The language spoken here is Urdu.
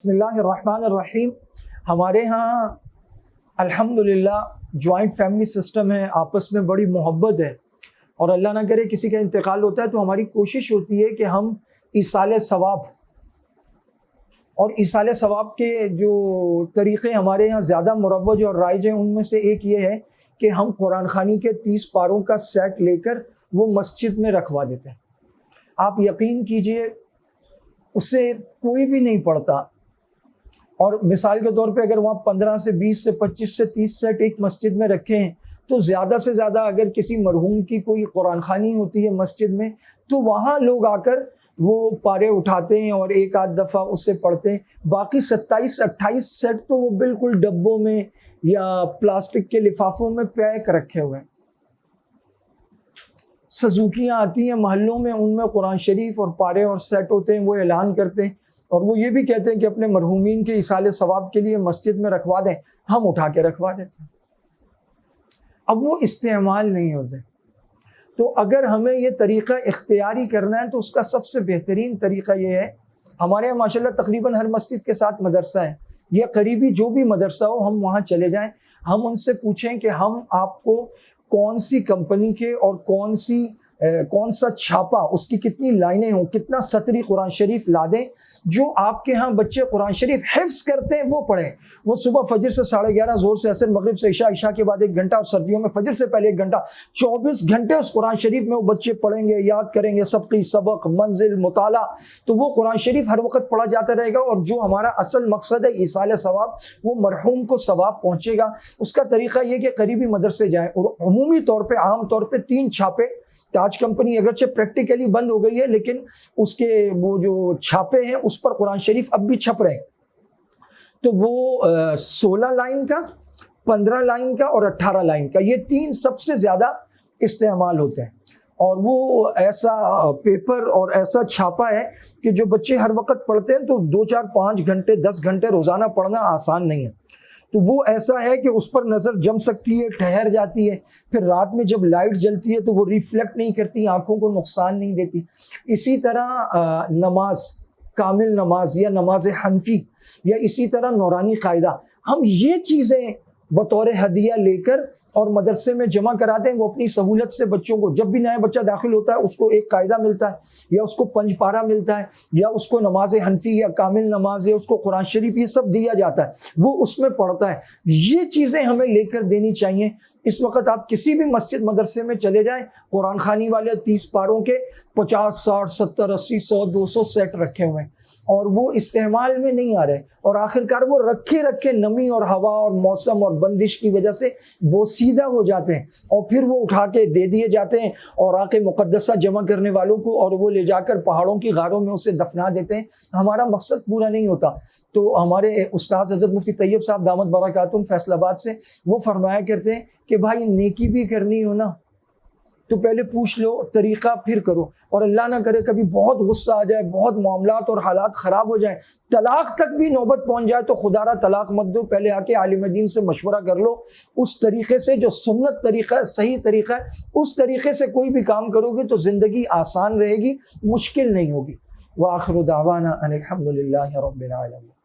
بسم اللہ الرحمن الرحیم۔ ہمارے ہاں الحمدللہ جوائنٹ فیملی سسٹم ہے، آپس میں بڑی محبت ہے، اور اللہ نہ کرے کسی کا انتقال ہوتا ہے تو ہماری کوشش ہوتی ہے کہ ہم ایصال ثواب، اور ایصال ثواب کے جو طریقے ہمارے یہاں زیادہ مروج اور رائج ہیں ان میں سے ایک یہ ہے کہ ہم قرآن خوانی کے 30 پاروں کا سیٹ لے کر وہ مسجد میں رکھوا دیتے ہیں۔ آپ یقین کیجئے اسے کوئی بھی نہیں پڑھتا، اور مثال کے طور پہ اگر وہاں 15 سے 20 سے 25 سے 30 سیٹ ایک مسجد میں رکھے ہیں تو زیادہ سے زیادہ اگر کسی مرحوم کی کوئی قرآن خوانی ہوتی ہے مسجد میں تو وہاں لوگ آ کر وہ پارے اٹھاتے ہیں اور ایک آدھ دفعہ اسے پڑھتے ہیں۔ باقی 27-28 سیٹ تو وہ بالکل ڈبوں میں یا پلاسٹک کے لفافوں میں پیک رکھے ہوئے ہیں۔ سزوکیاں آتی ہیں محلوں میں، ان میں قرآن شریف اور پارے اور سیٹ ہوتے ہیں، وہ اعلان کرتے ہیں اور وہ یہ بھی کہتے ہیں کہ اپنے مرحومین کے ایصال ثواب کے لیے مسجد میں رکھوا دیں، ہم اٹھا کے رکھوا دیتے ہیں۔ اب وہ استعمال نہیں ہوتے، تو اگر ہمیں یہ طریقہ اختیاری کرنا ہے تو اس کا سب سے بہترین طریقہ یہ ہے، ہمارے یہاں ماشاءاللہ تقریباً ہر مسجد کے ساتھ مدرسہ ہے، یہ قریبی جو بھی مدرسہ ہو ہم وہاں چلے جائیں، ہم ان سے پوچھیں کہ ہم آپ کو کون سی کمپنی کے اور کون سا چھاپا، اس کی کتنی لائنیں ہوں، کتنا سطری قرآن شریف لا دیں، جو آپ کے ہاں بچے قرآن شریف حفظ کرتے ہیں وہ پڑھیں۔ وہ صبح فجر سے 11:30، زور سے عصر، مغرب سے عشاء، عشاء کے بعد 1 گھنٹہ، اور سردیوں میں فجر سے پہلے 1 گھنٹہ، 24 گھنٹے اس قرآن شریف میں وہ بچے پڑھیں گے، یاد کریں گے، سبقی، سبق، منزل، مطالعہ، تو وہ قرآن شریف ہر وقت پڑھا جاتا رہے گا، اور جو ہمارا اصل مقصد ہے ایصال ثواب، وہ مرحوم کو ثواب پہنچے گا۔ اس کا طریقہ یہ کہ قریبی مدرسے جائیں، اور عمومی طور پہ، عام طور پہ 3 چھاپے، تاج کمپنی اگرچہ پریکٹیکلی بند ہو گئی ہے لیکن اس کے وہ جو چھاپے ہیں اس پر قرآن شریف اب بھی چھپ رہے ہیں، تو وہ 16 لائن کا، 15 لائن کا اور 18 لائن کا، یہ 3 سب سے زیادہ استعمال ہوتے ہیں، اور وہ ایسا پیپر اور ایسا چھاپا ہے کہ جو بچے ہر وقت پڑھتے ہیں تو 2 4 5 گھنٹے 10 گھنٹے روزانہ پڑھنا آسان نہیں ہے، تو وہ ایسا ہے کہ اس پر نظر جم سکتی ہے، ٹھہر جاتی ہے، پھر رات میں جب لائٹ جلتی ہے تو وہ ریفلیکٹ نہیں کرتی، آنکھوں کو نقصان نہیں دیتی۔ اسی طرح نماز، کامل نماز یا نماز حنفی، یا اسی طرح نورانی قاعدہ، ہم یہ چیزیں بطور ہدیہ لے کر اور مدرسے میں جمع کراتے ہیں۔ وہ اپنی سہولت سے بچوں کو، جب بھی نیا بچہ داخل ہوتا ہے اس کو ایک قاعدہ ملتا ہے، یا اس کو 5 پارہ ملتا ہے، یا اس کو نماز حنفی یا کامل نماز، یا اس کو قرآن شریف، یہ سب دیا جاتا ہے، وہ اس میں پڑھتا ہے۔ یہ چیزیں ہمیں لے کر دینی چاہیے۔ اس وقت آپ کسی بھی مسجد مدرسے میں چلے جائیں، قرآن خوانی والے 30 پاروں کے 50 60 70 80 100 200 سیٹ رکھے ہوئے ہیں، اور وہ استعمال میں نہیں آ رہے، اور آخرکار وہ رکھے نمی اور ہوا اور موسم اور بندش کی وجہ سے بوسیدہ ہو جاتے ہیں، اور پھر وہ اٹھا کے دے دیے جاتے ہیں اور آ کے مقدسہ جمع کرنے والوں کو، اور وہ لے جا کر پہاڑوں کی غاروں میں اسے دفنا دیتے ہیں۔ ہمارا مقصد پورا نہیں ہوتا۔ تو ہمارے استاد حضرت مفتی طیب صاحب دامت برکاتہم فیصل آباد سے، وہ فرمایا کرتے ہیں کہ بھائی نیکی بھی کرنی ہو نا تو پہلے پوچھ لو طریقہ، پھر کرو، اور اللہ نہ کرے کبھی بہت غصہ آ جائے، بہت معاملات اور حالات خراب ہو جائیں، طلاق تک بھی نوبت پہنچ جائے تو خدا را طلاق مت دو، پہلے آ کے عالم دین سے مشورہ کر لو، اس طریقے سے جو سنت طریقہ ہے، صحیح طریقہ ہے، اس طریقے سے کوئی بھی کام کرو گے تو زندگی آسان رہے گی، مشکل نہیں ہوگی۔ وآخر دعوانا ان الحمد للہ رب العالمین۔